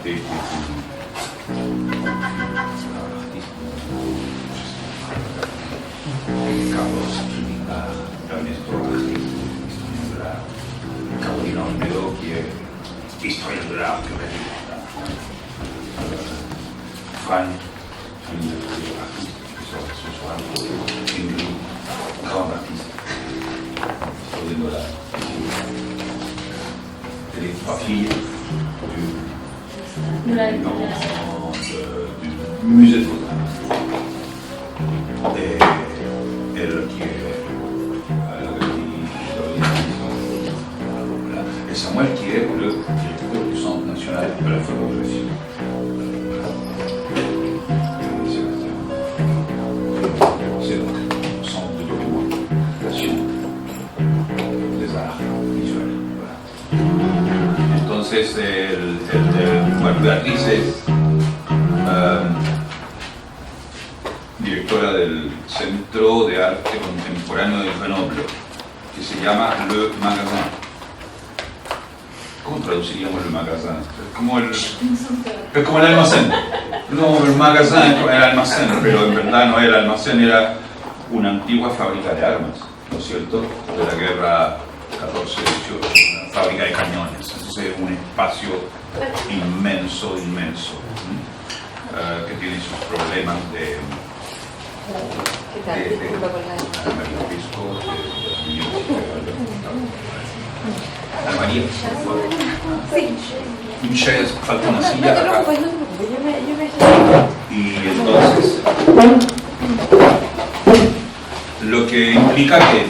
Carlos Slinger, Ernesto Argel, historia de l'art, Carolina Olmedo, qui est historien de l'art puriste, Fran, un artiste qui sort ce soir, Ingrid, grand artiste, historien de l'art. Et les trois filles du musée de Beaux-Arts. Et elle qui est et Samuel qui est le directeur du Centre national de la photographie. C'est le centre de documentation des arts visuels. Voilà. Entonces, Beatriz es directora del Centro de Arte Contemporáneo de Grenoble, que se llama Le Magasin. ¿Cómo traduciríamos Le Magasin? Es como el almacén. No, el Magasin es como el almacén, pero en verdad no era el almacén, era una antigua fábrica de armas, ¿no es cierto? De la guerra 14-18, una fábrica de cañones. Entonces, un espacio inmenso, que tiene sus problemas de ¿Qué tal? Disculpa por la... María. Sí. Michelle, falta una silla. No te preocupes, no te preocupes, yo me... Y entonces, lo que implica que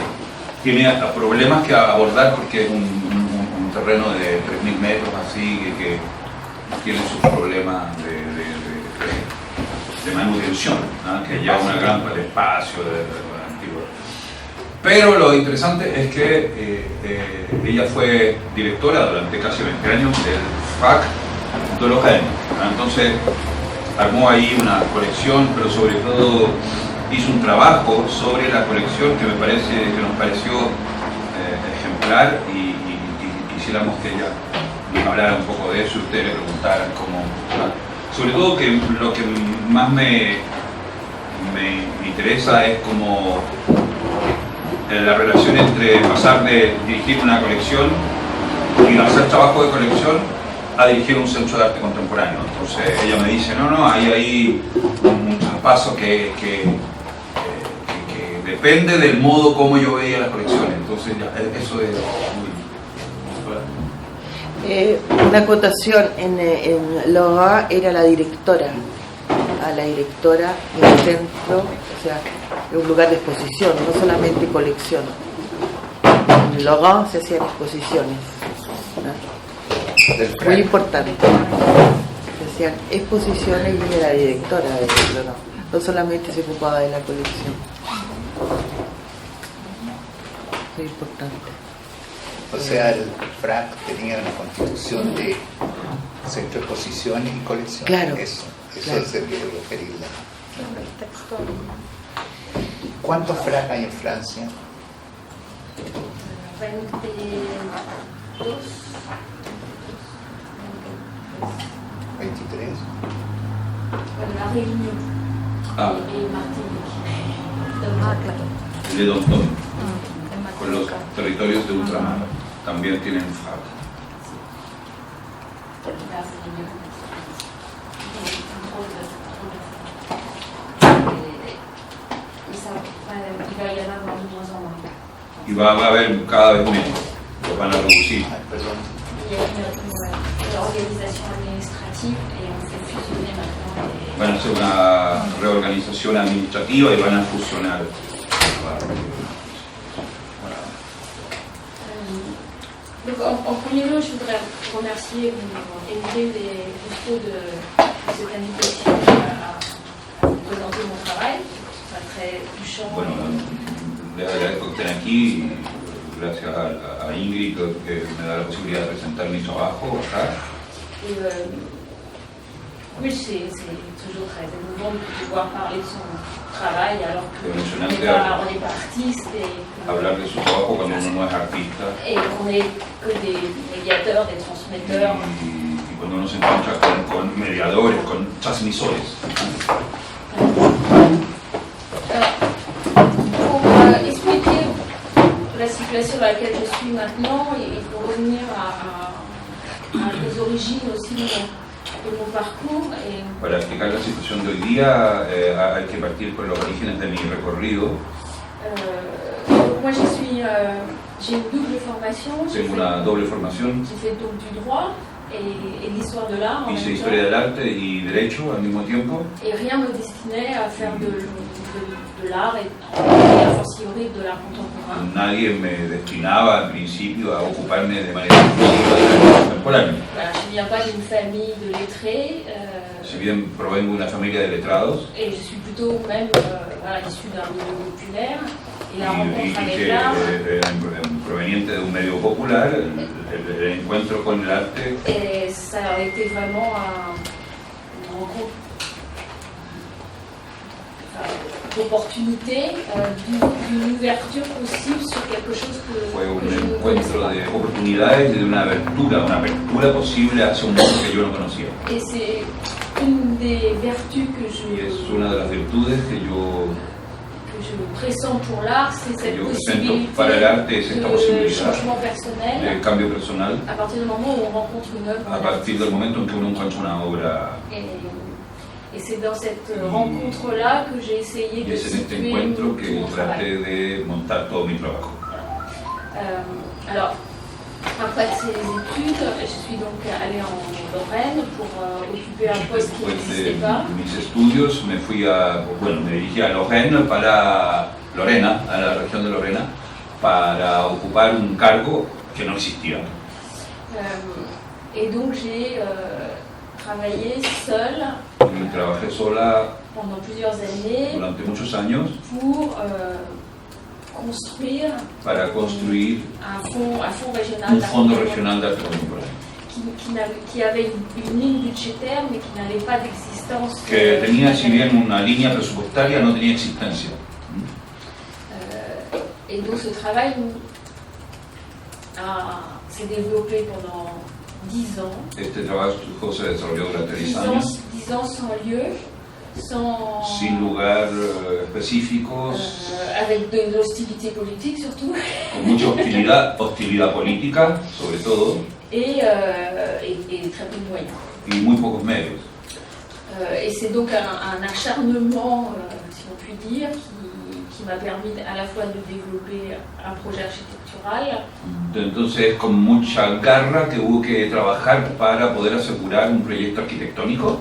tiene problemas que abordar porque es un terreno de 3.000 metros así, que tiene sus problemas de manutención, ¿no? Que lleva una gran parte de espacio de antiguo. Pero lo interesante es que ella fue directora durante casi 20 años del FAC de Lorraine, ¿no? Entonces armó ahí una colección, pero sobre todo hizo un trabajo sobre la colección que nos pareció ejemplar y quisiéramos que ella nos hablara un poco de eso y ustedes le preguntaran cómo, ¿no? Sobre todo que lo que más me interesa es como la relación entre pasar de dirigir una colección y hacer trabajo de colección a dirigir un centro de arte contemporáneo. Entonces ella me dice, no, hay ahí un traspaso que depende del modo como yo veía las colecciones. Entonces eso es muy... Una acotación, en Laurent era la directora del centro, o sea, es un lugar de exposición, no solamente colección. En Laurent se hacían exposiciones, ¿no? Muy importante. Se hacían exposiciones y ella era la directora de Laurent, no solamente se ocupaba de la colección. Muy importante. O sea, el FRAC tenía una constitución de centro de exposiciones y colecciones. Claro. Eso Claro. es el que quiero referirla. ¿Cuántos FRAC hay en Francia? 22. 23. La Réunion et Martinique. de Don con los territorios de ultramar también tienen FRAC. Y va a haber cada vez menos, lo van a reducir. Ay, perdón. Van a hacer una reorganización administrativa y van a fusionar. Donc en premier lieu, je voudrais remercier Ingrid et Gusto de cette invitation à présenter mon travail. C'est très touchant. Bueno, les agradezco que estén aquí y gracias a Ingrid que me da la posibilidad de presentar mi trabajo acá. Et oui, c'est toujours très émouvant de pouvoir parler de son travail alors qu'on n'est pas artiste et hablar de su trabajo cuando uno no es artista. Et qu'on n'est que des médiateurs, des transmetteurs. Y cuando uno se encuentra con mediadores, con transmisores. Pour expliquer la situation dans laquelle je suis maintenant et pour revenir à les origines aussi de mon parcours. Para explicar la situación de hoy día hay que partir por los orígenes de mi recorrido. Moi j'ai une double formation. Tengo una doble formación. J'ai fait donc du droit et l'histoire de l'art en même Hice temps. historia del arte y derecho al mismo tiempo. Et rien me destinait à faire de l'art et a fortiori de l'art contemporain. Nadie me destinaba al principio a ocuparme de manera exclusiva del arte contemporáneo. Voilà, je ne viens pas d'une famille de lettrés. Si bien provengo de una familia de letrados Et je suis plutôt même voilà, issue d'un milieu populaire. Et la rencontre avec que l'art. proveniente de un medio popular, el encuentro con el arte. Et ça a été vraiment une rencontre d'opportunité, d'une ouverture possible sur quelque chose Fue un que je ne connaissais encuentro pas. de oportunidades y de una apertura posible hacia un mundo que yo no conocía. Et c'est une des vertus Y es una de las virtudes que yo pressens pour l'art, c'est cette yo possibilité siento para el arte, es esta de posibilidad changement personnel de cambio personal à partir du moment où on rencontre une œuvre. a partir del momento en que uno encuentra una obra. Et c'est dans cette rencontre-là que j'ai essayé Y de es en este situer encuentro tout que mon travail. traté de montar todo mi trabajo. Alors, après ces études, je suis donc allée en Lorraine pour occuper un poste qui Después n'existait de pas. mis estudios me dirigí a Lorraine, a la región de Lorena, para ocupar un cargo que no existía. Et donc j'ai travaillé seule Y trabajé sola pendant plusieurs années durante muchos años pour construire para construir un fonds régional un d'art fondo contemporain regional de arte contemporáneo, qui avait une ligne budgétaire mais qui n'avait pas d'existence. que tenía, si bien una línea presupuestaria, no tenía existencia. Et donc ce travail s'est développé pendant 10 ans. Este trabajo se desarrolló durante 10 años, 10 ans sans lieu, sin lugar específicos, avec de l'hostilité politique surtout, con mucha hostilidad política, sobre todo, et très peu de moyens. y muy pocos medios. Et c'est donc un acharnement, si on peut dire, qui m'a permis à la fois de développer un projet architectural. Entonces, con mucha garra que hubo que trabajar para poder asegurar un proyecto arquitectónico,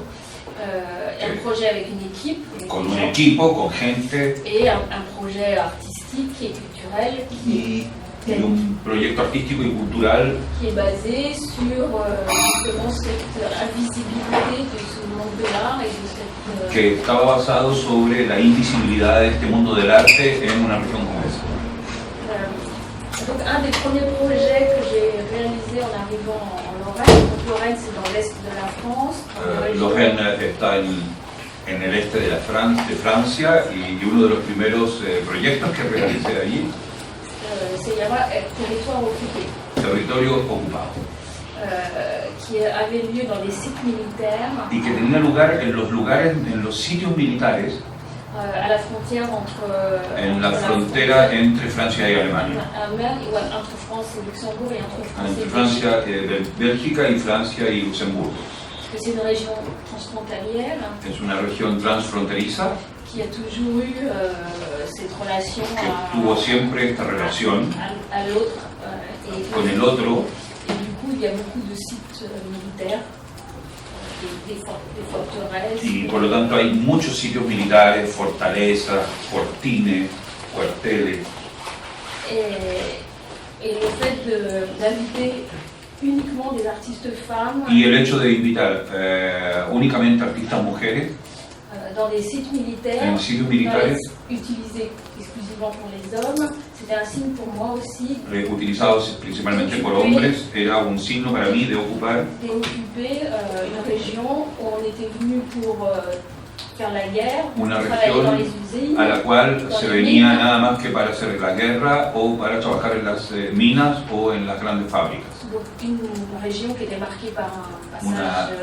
Un projet avec une équipe, con un equipo, con gente, et un projet artistique et culturel y un proyecto artístico y cultural qui est basé sur justement cette invisibilité de ce monde de l'art et de cette... que estaba basado sobre la invisibilidad de este mundo del arte en una región como esa. Donc un des premiers projets que j'ai réalisé en arrivant en Lorraine, donc Lorraine c'est dans l'est de la France, Lorraine está en el este de Francia, y uno de los primeros proyectos que realicé allí, se llama Territoire occupé, territorio ocupado, qui avait lieu dans les sites militaires y que tenía lugar en los sitios militares à la frontière en la frontera entre Francia y Alemania, entre France et Luxembourg et entre France entre et Francia, Bélgica y Francia y Luxemburgo. Parce que c'est une région transfrontalière Es una región transfronteriza qui a toujours eu cette relation que tuvo siempre esta relación à l'autre con el otro, et du coup il y a beaucoup de sites militaires, des forteresses. y por lo tanto hay muchos sitios militares, fortalezas, fortines, cuarteles. Et le fait d'inviter uniquement des artistes femmes Y el hecho de invitar únicamente artistas mujeres dans des sites militaires, en sitios militares utilisés exclusivement pour les hommes, c'était un signe pour moi aussi utilizados principalmente por hombres, era un signo para mí de ocupar d'occuper une région où on était venu pour faire la guerre, una travailler dans les región usines, a la cual dans se les venía mines. nada más que para hacer la guerra o para trabajar en las minas o en las grandes fábricas. donc une région qui était marquée par un passage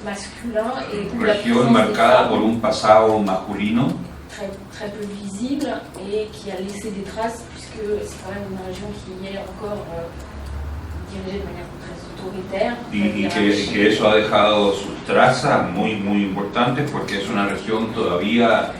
masculin et où la Región présence des marcada femmes por un pasado masculino, très peu visible et qui a laissé des traces puisque c'est quand même une région qui est encore dirigée de manière très autoritaire. y que eso ha dejado sus trazas muy importantes porque es una región todavía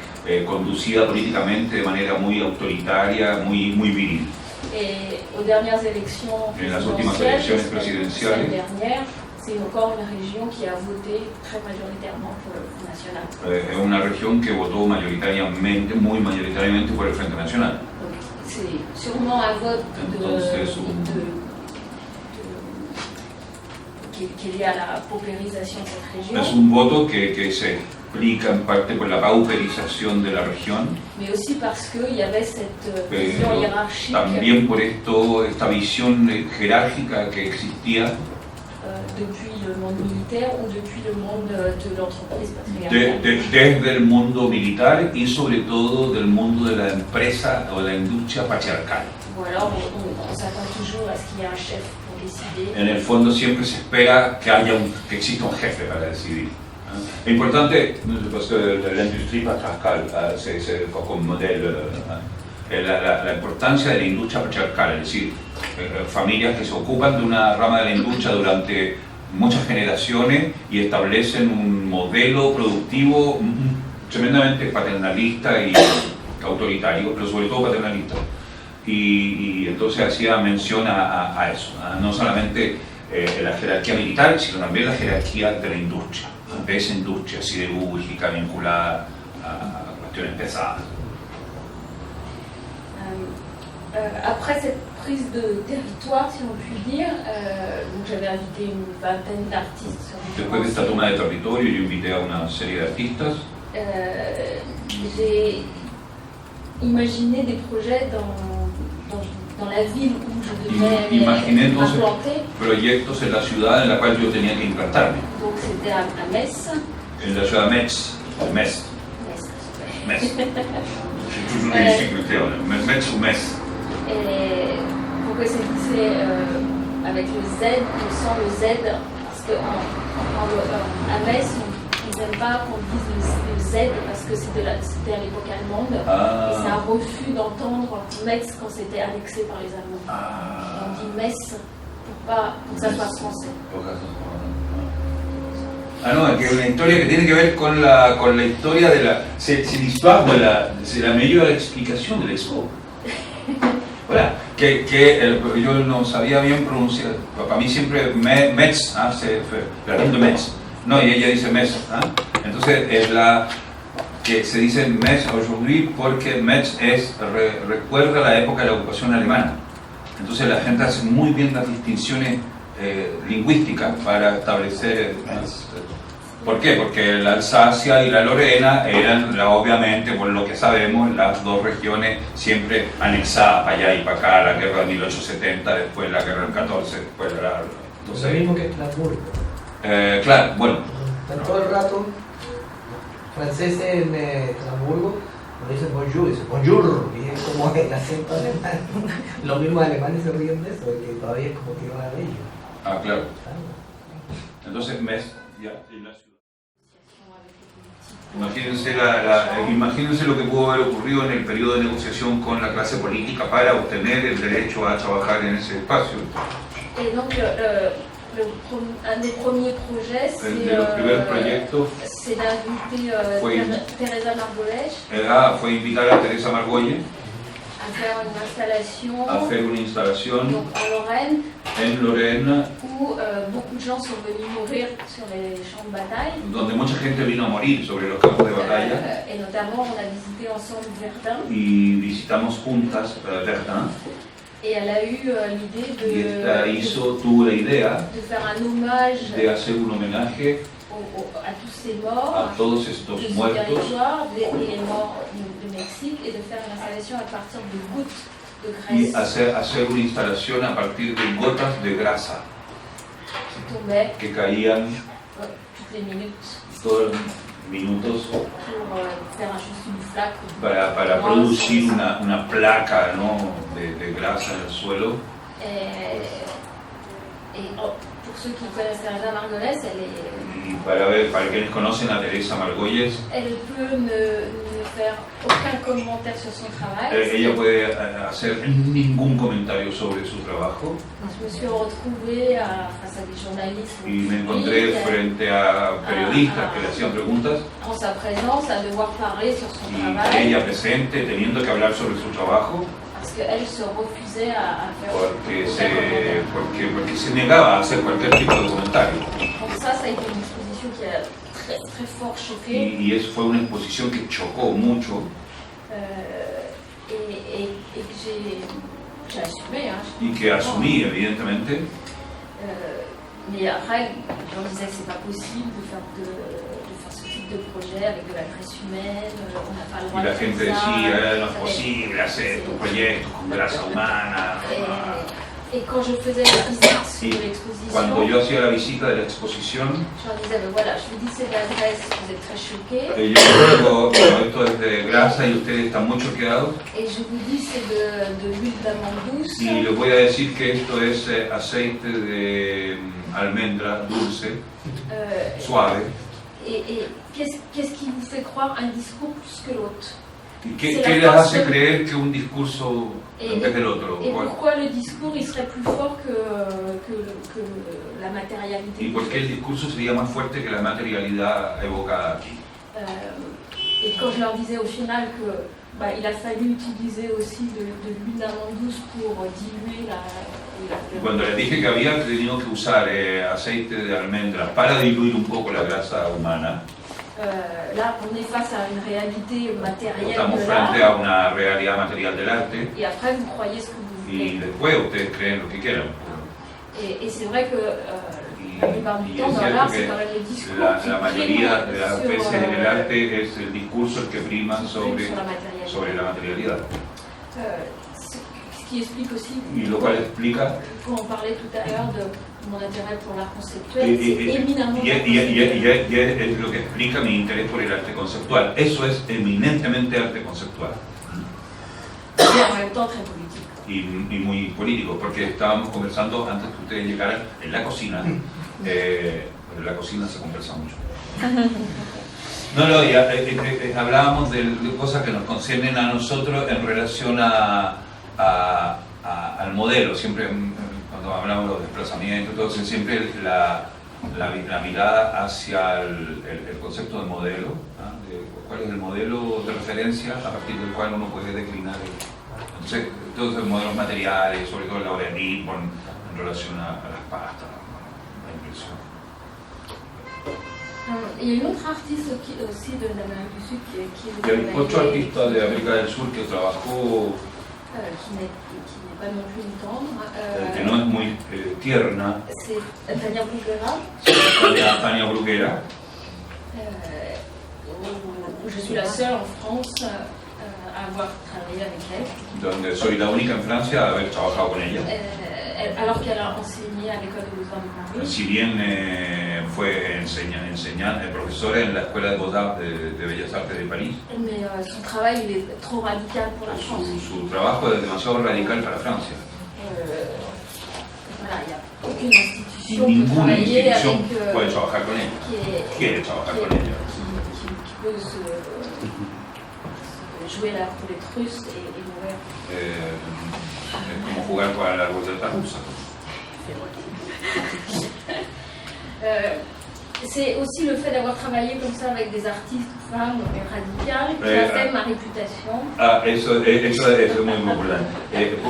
conducida políticamente de manera muy autoritaria, muy viril. Et aux dernières élections En las últimas elecciones presidenciales, celle dernière, c'est encore une région qui a voté très majoritairement pour le Front National. Es una región que votó mayoritariamente, muy mayoritariamente por el Frente Nacional. Donc c'est sûrement un vote qui est lié à la paupérisation de cette région. Es un voto que se explica en parte por la pauperización de la región, Mais aussi parce qu'il y avait cette vision hiérarchique también por esta visión jerárquica que existía depuis le monde militaire ou depuis le monde de l'entreprise patriarcale. desde el mundo militar y sobre todo del mundo de la empresa o de la industria patriarcal. Ou alors on s'attend toujours à ce qu'il y ait un chef pour décider. En el fondo siempre se espera que exista un jefe para decidir. Es importante, parce que l'industrie patriarcale, c'est comme modèle, la importancia de la industria patriarcal, es decir, familias que se ocupan de una rama de la industria durante muchas generaciones y establecen un modelo productivo tremendamente paternalista y autoritario, pero sobre todo paternalista. Y entonces hacía mención a eso, no solamente la jerarquía militar, sino también la jerarquía de la industria, de esa industria siderúrgica vinculada a cuestiones pesadas. Après cette prise de territoire, si on peut dire, donc j'avais invité une vingtaine d'artistes sur Después de esta toma de territorio, yo invité a una serie de artistas. J'ai imaginé des projets dans la ville où je devais Imaginé entonces implanter. proyectos en la ciudad en la cual yo tenía que implantarme. Donc c'était à Metz. En la ciudad de Metz. Metz. J'ai toujours réussi le terme. Metz ou Metz. Et pourquoi c'est avec le Z, on sent le Z, parce qu'à Metz, ils n'aiment pas qu'on dise le Z parce que c'était à l'époque allemande. Et c'est un refus d'entendre Metz quand c'était annexé par les Allemands. On dit Metz pour que ça soit français. Ah, no, es que es una historia que tiene que ver con la historia de la... C'est l'histoire de la meilleure explicación del expo. Voilà, yo no sabía bien pronunciar. Para mí siempre Metz, la región de Metz. No, y ella dice Metz. Entonces es que se dice Metz aujourd'hui porque Metz recuerda la época de la ocupación alemana. Entonces la gente hace muy bien las distinciones lingüísticas para establecer... ¿Por qué? Porque la Alsacia y la Lorena eran, obviamente, por lo que sabemos, las dos regiones siempre anexadas para allá y para acá, la guerra de 1870, después la guerra del 14, después la... Entonces, lo mismo que Estrasburgo. Claro, bueno. Están todo el rato franceses en Estrasburgo, cuando dicen bonjour, dicen bonjour, y es como el acento alemán. Los mismos alemanes se ríen de eso, que todavía es como que van a ellos. Ah, claro. Entonces, Metz, ya, en la ciudad. Imagínense lo que pudo haber ocurrido en el periodo de negociación con la clase política para obtener el derecho a trabajar en ese espacio. Et donc, un des premiers projets, c'est d'inviter Teresa Margolles fue invitar a Teresa Margolles a hacer una instalación donc, en Lorraine, où beaucoup de gens sont venus mourir sur les champs de bataille. Donde mucha gente vino a morir sobre los campos de batalla. Et notamment, on a visité ensemble Verdun. Y visitamos juntas Verdun. Et elle a eu l'idée tuvo la idea de faire un hommage de hacer un homenaje à tous ces morts, a todos estos de muertos, territoire, des morts de Mexique, et de faire une installation à partir de gouttes de y graisse hacer una instalación a partir de gotas de grasa qui tombaient que caían toutes les minutes todos los minutos pour faire juste une flaque para producir una placa, ¿no? de grasa en el suelo. Et pour ceux qui connaissent Teresa Margolles, Y para quienes conocen a Teresa Margolles, elle peut ne faire aucun commentaire sur son travail. ella puede hacer ningún comentario sobre su trabajo. Je me suis retrouvée face à des journalistes Y me encontré frente a periodistas que le hacían preguntas en sa présence à devoir parler sur son y travail ella presente teniendo que hablar sobre su trabajo parce qu'elle se refusait à faire porque aucun commentaire. porque se negaba a hacer cualquier tipo de comentario. Donc ça a été une exposition qui a très, très fort choqué Y eso fue una exposición que chocó mucho et que j'ai assumé. Hein, y que asumí, evidentemente. Mais après, on disait que c'est pas possible de faire ce type de projet avec de la graisse humaine, on n'a pas le droit Y de la faire gente ça. decía, no es Ça posible hacer estos proyectos con grasa humana. Et quand je faisais la visite Y de l'exposition, cuando yo hacía la visita de la exposición, je leur disais, ben voilà, je vous dis c'est de la graisse, vous êtes très choqués, yo les digo, bueno, esto es de grasa y ustedes están muy choqueados. et je vous dis c'est de l'huile d'amande douce, Y les voy a decir que esto es aceite de almendra dulce, suave. et qu'est-ce qui vous fait croire un discours plus que l'autre? ¿Y qué les hace creer que un discurso en vez del otro? Et pourquoi le discours il serait plus fort que la matérialité? ¿Y por qué el discurso sería más fuerte que la materialidad evocada aquí? Et quand je leur disais au final que il a fallu utiliser aussi de l'huile d'amande douce pour diluer Y cuando les dije que había tenido que usar aceite de almendra para diluir un poco la grasa humana, là on est face à une réalité matérielle estamos de frente l'art, a una realidad material del arte et après vous croyez ce que vous y voulez. después ustedes creen lo que quieran. Et c'est vrai que la plupart du Y temps es dans l'art cierto c'est que quand même le discours la qui mayoría prime de las sur, veces en el arte es el discurso el que prima sobre sur la matérialité. la materialidad. Ce qui explique aussi, Y lo cual explica, quand on parlait tout à l'heure de mon intérêt pour l'art conceptuel, c'est éminemment y es lo que explica mi interés por el arte conceptual. Eso es eminentemente arte conceptual et en même temps très politique. y muy político, porque estábamos conversando antes que ustedes llegaran en la cocina. En la cocina se conversa mucho. No, ya, hablábamos de cosas que nos conciernen a nosotros en relación al modelo. Siempre cuando hablamos de los desplazamientos, entonces siempre la mirada hacia el concepto de modelo, ¿no? ¿Cuál es el modelo de referencia a partir del cual uno puede declinar entonces, todos los modelos materiales, sobre todo el laurelismo en relación a las pastas, a la impresión. Il y a une autre artiste aussi de l'Amérique du Sud qui Y hay otro artista de América del Sur que trabajó, qui n'est pas non plus une tendre. que no es muy tierna, C'est Tania Bruguera. Tania Bruguera. Je suis la seule en France à avoir travaillé avec elle. Donde soy la única en Francia a haber trabajado con ella. Alors qu'elle a enseigné à l'école de Beaux-Arts de Paris. Si bien fue profesora en la Escuela de Beaux-Arts de Bellas Artes de París, Mais son travail il est trop radical pour la France. su trabajo es demasiado radical para Francia. Voilà, il n'y a aucune Y institution qui peut ninguna travailler institución avec puede trabajar con ella, quiere trabajar con ella. qui peut jouer la roulette russe et mourir. Es como jugar para la ruleta rusa. C'est aussi le fait d'avoir travaillé comme ça avec des artistes femmes radicales qui a fait ma réputation. Eso es muy importante.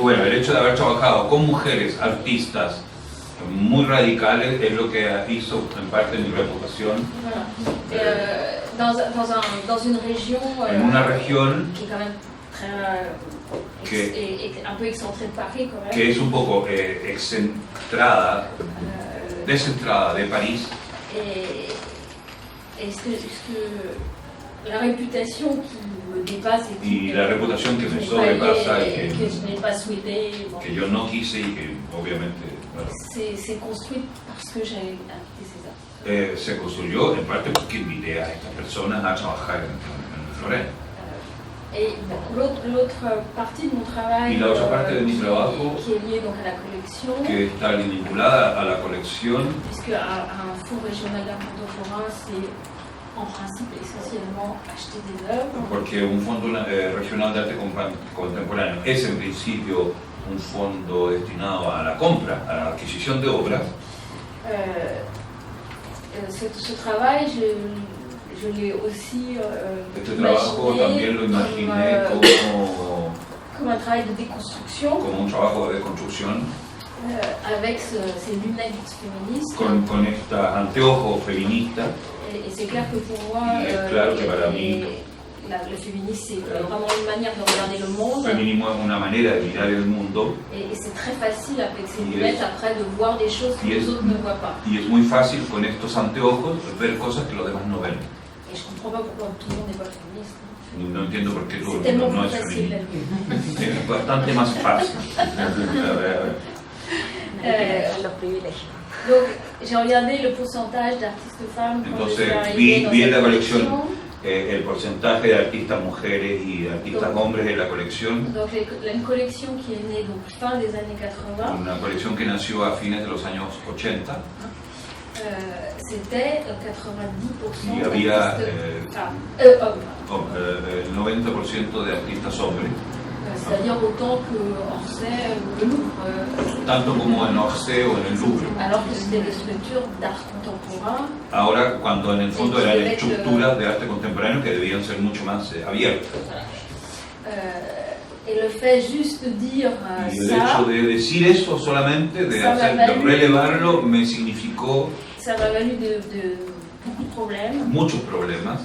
Bueno, el hecho de haber trabajado con mujeres artistas muy radicales es lo que hizo en parte mi reputación. Voilà. Dans une région En una región qui est quand même très et un peu excentrée de Paris quand même. Que es un poco descentrada de París. Et ce que la réputation qui me dépasse y la reputación que me sobrepasa y que je n'ai pas souhaité, bon, que yo no quise y que obviamente bueno, c'est construit parce que j'ai invité ces artistes. Se construyó en parte porque invité a estas personas a trabajar en Florent. Et l'autre partie de mon travail Y la otra parte de mi trabajo, qui est liée donc à la collection, que está vinculada a la colección, puisque un fonds régional d'art contemporain, c'est en principe essentiellement acheter des œuvres. porque un fondo regional de arte contemporáneo es en principio un fondo destinado a la compra, a la adquisición de obras. Ce travail, je l'ai aussi Este trabajo también lo imaginé comme un travail de déconstruction, como un trabajo de construcción avec ces lunettes féministes. con esta anteojos feministas. Et c'est clair que pour moi, Y es claro que para mí le féminisme, c'est vraiment une manière de regarder le monde. Feminismo es una manera de mirar el mundo Et c'est très facile avec ces lunettes après de voir des choses que les autres ne voient pas. y es muy fácil con estos anteojos ver cosas que los demás no ven. Et je comprends pas pourquoi tout le monde n'est pas féministe. No entiendo por qué todo C'est el tellement mundo no plus es facile. feminista. Es bastante más fácil. Los privilegios. Donc j'ai regardé le pourcentage d'artistes femmes quand je suis Entonces arrivée dans vi en la cette colección collection. el porcentaje de artistas mujeres y de artistas hombres en la colección. Donc une collection qui est née donc fin des années 80. Una colección que nació a fines de los años 80 C'était 90% y había d'artistes femmes. Hommes. el 90% de artistas hombres, C'est-à-dire autant que Orsay ou le Louvre. tanto como en Orsay o en el Louvre. Alors que c'était des structures d'art contemporain. Ahora, cuando en el fondo eran estructuras de arte contemporáneo que debían ser mucho más abiertas. Et le fait juste de dire Y el ça, hecho de decir eso solamente, de relevarlo, me significó ça m'a valu de beaucoup de problèmes. muchos problemas.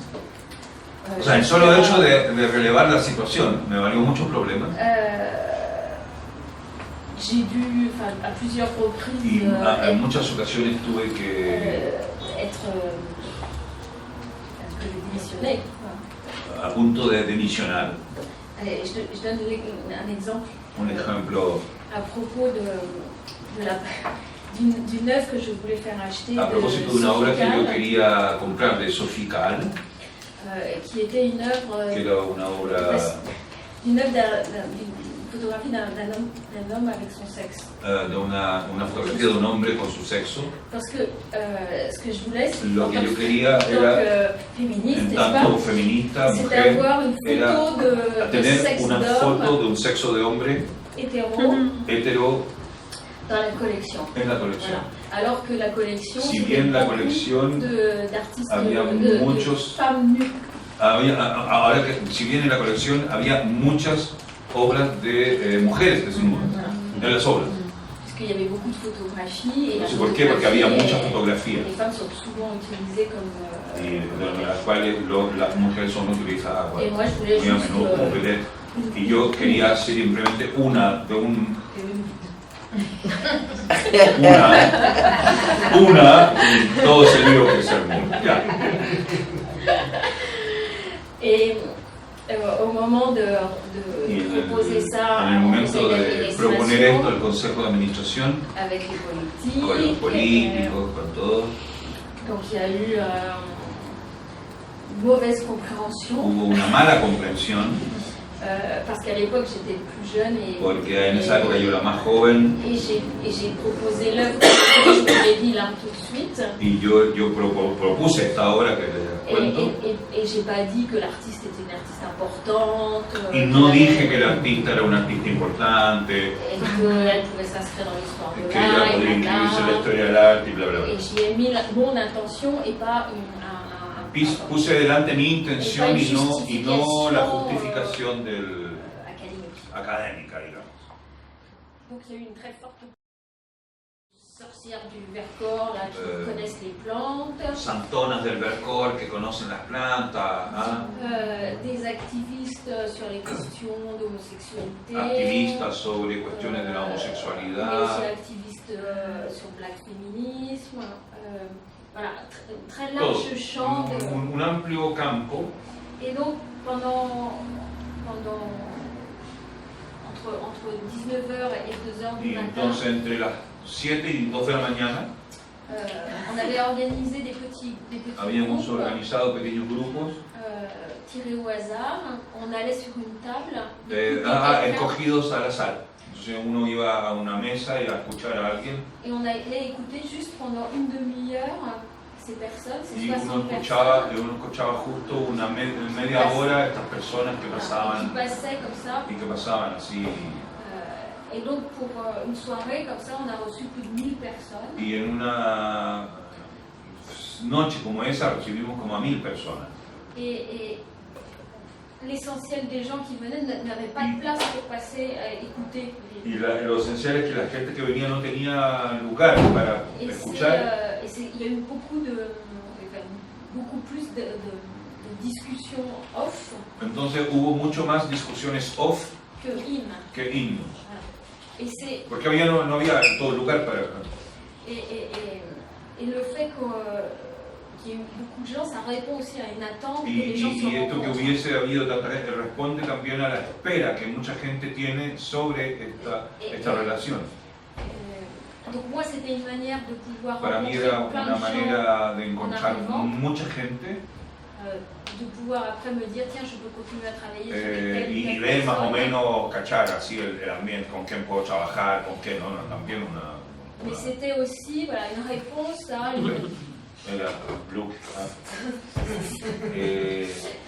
O sea, el solo hecho de relevar la situación me valió muchos problemas. J'ai dû, à plusieurs reprises, Y en muchas ocasiones tuve que, être démissionner. a punto de demisionar. Allez, je donne un exemple Un ejemplo, à propos d'une œuvre que je voulais faire acheter a propósito de una obra que yo quería comprar de Sophie Calle, qui était une œuvre que era una obra, d'une photographie d'un homme avec son sexe. de una fotografía de un hombre con su sexo. Parce que ce que je voulais, Lo que yo quería era, féministe, en n'est-ce pas, tanto feminista, c'est mujer, d'avoir une era photo de tener sexe una foto d'homme de un sexo de hombre hétéro hetero dans la collection. en la colección. Voilà. Alors que la collection, Si c'était bien la beaucoup colección d'artistes, había de muchos- femmes nues. Ahora que, si bien en la colección había muchas obras de mujeres desnudas en las obras. Parce qu'il y avait beaucoup de photographies. Et la ¿Por qué? Porque había photographie, muchas fotografías les femmes sont souvent utilisées comme. y de las cuales las mujeres son utilizadas Et moi, je voulais muy a juste. menudo como vedette. Y yo quería hacer simplemente una y todo se dio que ser ya. Et au moment de Y proposer ça en el au momento conseil de proponer esto al d'administration, Consejo de Administración, avec les politiques, con los políticos, con todos, donc il y a eu une mauvaise compréhension, hubo una mala comprensión, parce qu'à l'époque j'étais plus jeune porque en esa época yo era más joven et j'ai proposé l'œuvre, je vous l'ai dit là tout de suite, y yo propuse esta obra que les cuento. et j'ai pas dit que l'artiste était une artiste importante, Y no dije que el artista era un artista importante, et qu'elle pouvait s'inscrire dans l'histoire de que ella l'art, podría et inscribirse en la blablabla. historia del arte y bla bla bla. Et j'y ai mis mon intention et pas Puse delante mi intención y no la justificación, justificación académique. académica, digamos. Donc il y a eu une très forte sorcière du Vercors là, qui connaissent les plantes, Santonas del Vercors que conocen las plantas, des activistes sur les questions d'homosexualité, activistas sobre cuestiones de la mais homosexualidad, aussi activistes sur black féminisme. Voilà, très large todo, champ. un amplio campo. Et donc pendant entre 19h et 2h du Y matin, entonces entre las 7 y 2 de la mañana on avait organisé des petits habíamos groupes, organizado pequeños grupos tirés au hasard, on allait sur une table, écouter quelqu'un, escogidos al azar. Entonces uno iba a una mesa y a escuchar a alguien et on allait écouter juste pendant une demi-heure ces personnes, ces y 60 personnes. uno escuchaba justo una media hora estas personas que Qui pasaban passaient comme ça. y que pasaban así. Et donc pour une soirée comme ça, on a reçu plus de 1000 personnes. Y en una noche como esa recibimos como a 1000 personas. Et l'essentiel des gens qui venaient n'avaient pas de place pour passer à écouter. Y lo esencial es que la gente que venía no tenía lugar para escuchar. Il y a eu beaucoup plus de discussions off Entonces hubo mucho más discusiones off que in. que in. Et c'est Porque no había todo lugar para... et le fait qu'il y ait eu beaucoup de gens, ça répond aussi à une attente que les gens se Y esto que rencontrent. hubiese habido responde también a la espera que mucha gente tiene sobre esta relación. Donc moi c'était une manière de pouvoir Para mí rencontrer era plein una de gens, manera de encontrar arrivant. mucha gente de pouvoir après me dire tiens je peux continuer à travailler avec telle ou y telle ver más o personne. menos cachar así el ambiente, con quién puedo trabajar, con quién no, también Mais c'était aussi voilà, une réponse à era Blue.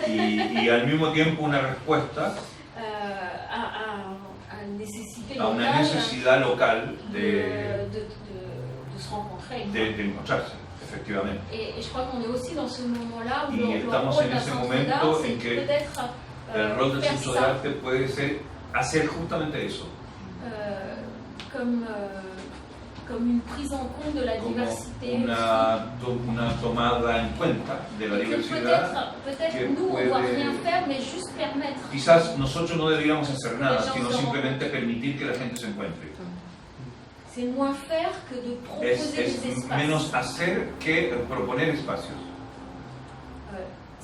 Y al mismo tiempo una respuesta à une nécessité a una locale necesidad local de se rencontrer. de encontrarse, efectivamente. Et je crois qu'on est aussi dans ce moment-là où Y le estamos rôle en d'un ese centre momento d'art, en c'est que peut-être El rol del faire centro de ça, arte puede ser hacer justamente eso, comme une prise en compte de la como diversité una tomada en cuenta de la aussi. Et que diversidad. peut-être que nous, on ne doit puede- rien faire, mais juste permettre. Quizás nosotros no deberíamos hacer nada, Los sino gens simplemente permitir que la gente se encuentre. C'est moins faire que de proposer des Es espaces. menos hacer que proponer espacios.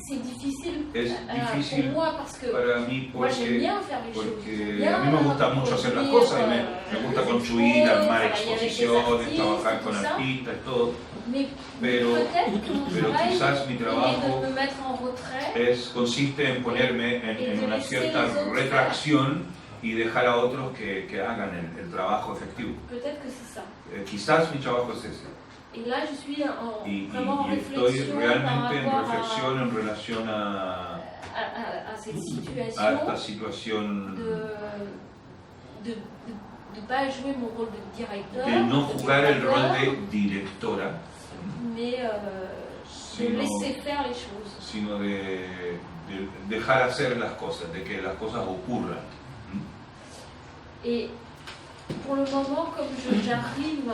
C'est difficile, Es difícil pour moi parce que Para mí, moi j'aime porque bien faire les choses. porque a mí me gusta mucho hacer las cosas y me gusta construir, armar exposiciones, trabajar con artistas y todo, Mais pero peut-être que mon travail quizás mi est de trabajo me mettre en retrait consiste en ponerme en una cierta retracción y dejar a otros que hagan el trabajo efectivo. peut-être que c'est ça. Quizás mi trabajo es ese. Et là je suis Y vraiment en estoy réflexion par realmente en rapport reflexión en relación a à cette esta situation situación de pas jouer mon rôle de directeur, de no de jugar el rol spectateur, de directora, mais de sino, laisser faire les choses. sino de dejar hacer las cosas, de que las cosas ocurran. Et pour le moment, comme j'arrive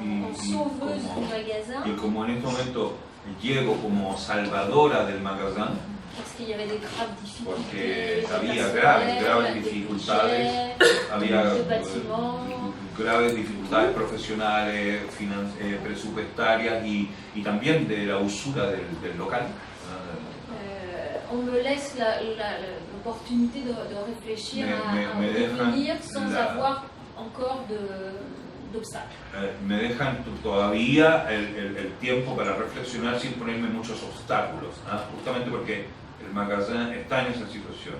en sauveuse du magasin, Y como en este momento llego como salvadora del magazine, parce qu'il y avait des graves difficultés, porque de había personnel, graves des dificultades, budgets, había de bâtiments. graves dificultades profesionales, presupuestarias y también de la usura del local. On me laisse l'opportunité de réfléchir à me devenir dejan sans avoir encore d'obstacles. Me dejan todavía el tiempo para reflexionar sin ponerme muchos obstáculos, ¿no? Justamente porque el magazine está en esa situación.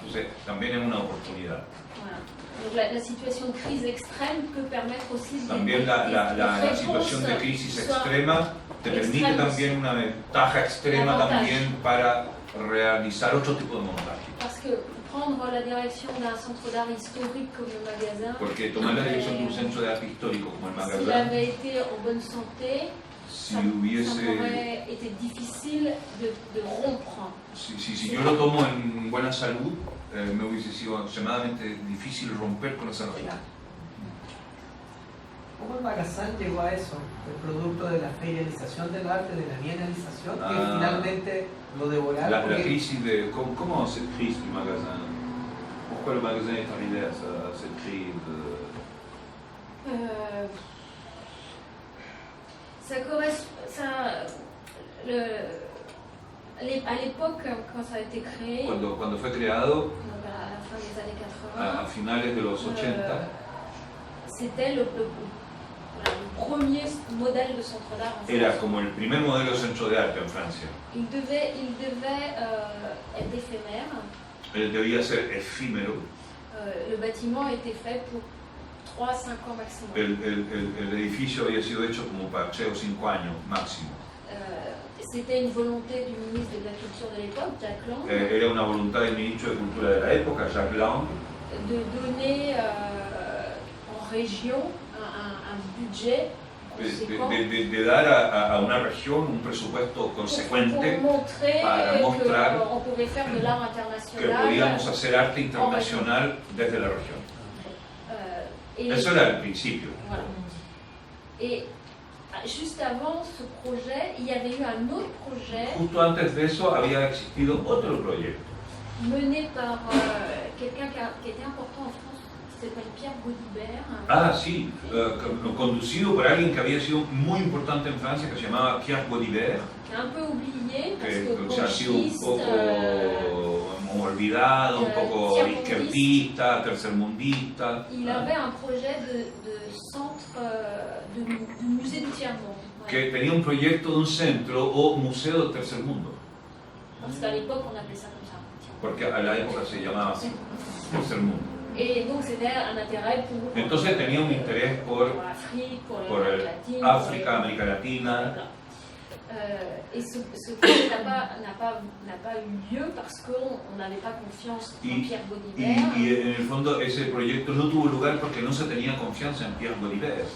Entonces también es una oportunidad. Voilà. Donc la situation de crise extrême peut permettre aussi También la situación de crisis extrema te permite también una ventaja extrema también para realizar otro tipo de montaje. Parce que prendre la direction d'un centre d'art historique comme le magasin, Porque tomar la dirección de un centro de arte histórico como el s'il magazine, avait été en bonne santé, si ça hubiese... m'aurait été difficile de rompre. Si yo lo tomo en buena salud, me hubiese sido extremadamente difícil romper con esa relación. ¿Cómo el magazine llegó a eso? El producto de la ferialización del arte, de la bienalización, que Ah. finalmente lo devoraron. La porque- crisis de... Comment cette crise du magasin? Pourquoi le magasin est arrivé à cette crise Ça correspond. À l'époque, quand ça a été créé, Cuando fue creado, donc à la fin des années 80, a finales de los 80, c'était le premier modèle de centre d'art en Era France. como el primer modelo de centro de arte en Francia. Il devait être éphémère. Él debía ser efímero. Le bâtiment était fait pour 3 à 5 ans maximum. El edificio había sido hecho como para 3 o 5 años máximo. C'était une volonté du ministre de la Culture de l'époque, Jacques Lang, Era una voluntad del ministro de Cultura de la época, Jacques Lang, de donner en région un budget conséquent de dar a una región un presupuesto pour consecuente montrer para mostrar qu'on pouvait faire de l'art que international. podíamos hacer arte internacional desde la región. Et Eso era el principio. voilà. Et juste avant ce projet, il y avait eu un autre projet Justo antes de eso había existido otro proyecto mené par quelqu'un qui était important en France, qui s'appelle Pierre Gaudibert. Ah, sí, conducido por alguien que había sido muy importante en Francia, que se llamaba Pierre Gaudibert, Qui est un peu oublié parce que que se ha sido un gauchiste, poco olvidado, un poco izquierdista, tercermundista. il avait un projet de centre de musée du tiers-monde. Que tenía un proyecto de un centro o museo del tercer mundo, Parce qu'à l'époque, on appelait ça comme ça. porque a la época se llamaba así, tercer mundo. Et donc, c'était un intérêt pour Entonces tenía un interés pour l'Afrique, pour por l'Amérique latine. África, América Latina. Voilà. Et ce projet n'a pas eu lieu parce qu'on n'avait pas confiance en Y, Pierre y Gaudibert, en el fondo ese proyecto no tuvo lugar porque no se tenía confianza en Pierre Gaudibert,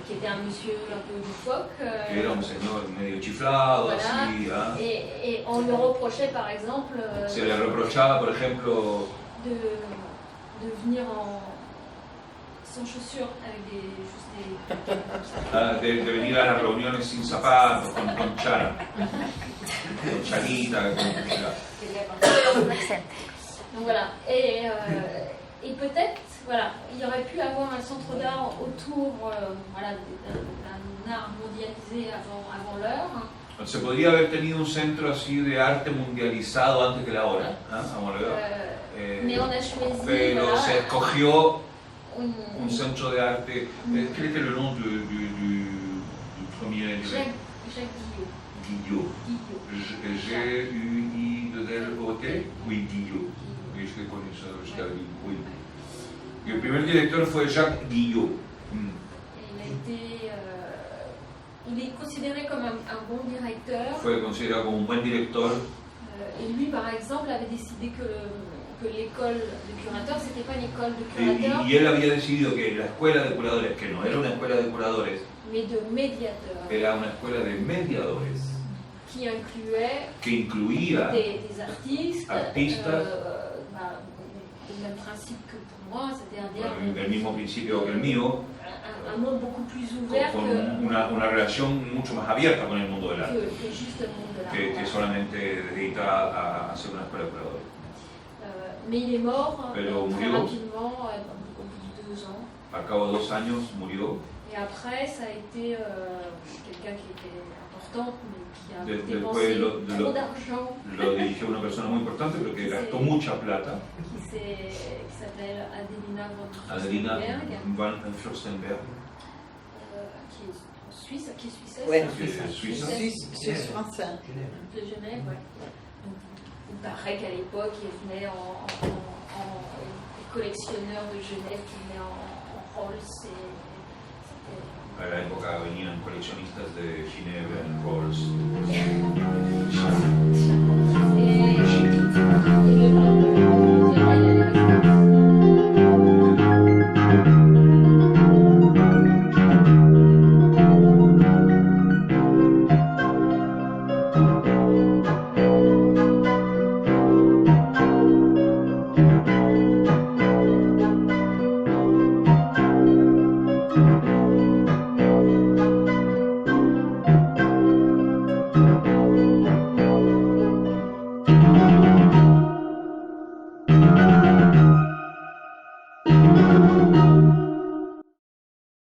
qui était un monsieur un peu loufoque. que era un señor medio chiflado, Voilà. así. ¿Ah? Et on lui reprochait par exemple Se le reprochaba, por ejemplo, de venir sans chaussures, avec juste de venir a las reuniones sin zapatos, con chara, con charita, Donc voilà, et peut-être, voilà, il y aurait pu avoir un centre d'art autour voilà, d'un art mondialisé avant l'heure. Se podría haber tenido un centro así de arte mundializado antes que la hora, ¿ah? Vamos a ver. Mais on a choisi Pero voilà, se escogió un centro de arte. Quel était le nom du premier Jacques Guillot. Guillot. G-U-I-L-O-T? Oui, Guillot. Oui, je l'ai connu ça, je l'avais dit. Oui. Y el primer director fue Jacques Guillot. Il est considéré comme un bon directeur. Fue considerado como un buen director. Et lui, par exemple, avait décidé que l'école de curateurs, c'était pas une école de curateurs, Y él había decidido que la escuela de curadores, que no era una escuela de curadores, mais de médiateurs, era una escuela de mediadores, qui incluait que incluía des artistes, Artistas. Le même principe que pour moi, c'est-à-dire el mismo principio que el mío, un monde beaucoup plus ouvert con una relación mucho más abierta con el mundo del arte, que juste le monde de l'art. que solamente dedicada a hacer una escuela de curadores. Mais il est mort Pero très murió. rapidement, au bout de 2 ans. Al cabo de 2 años murió. Et après, ça a été quelqu'un qui était important, mais qui a Después dépensé trop d'argent, lo dirigió una persona muy importante, pero que gastó mucha plata, qui s'appelle Adelina Adelina von Furstenberg, van Furstenberg, qui est suisse, qui est suissesse, Ouais. qui est suisse. Suisse français. de Genève. Ouais. Donc, il paraît qu'à l'époque, il venait en collectionneur de Genève, qui venait en Rolls. A la época venían coleccionistas de Ginebra en Rolls. Et le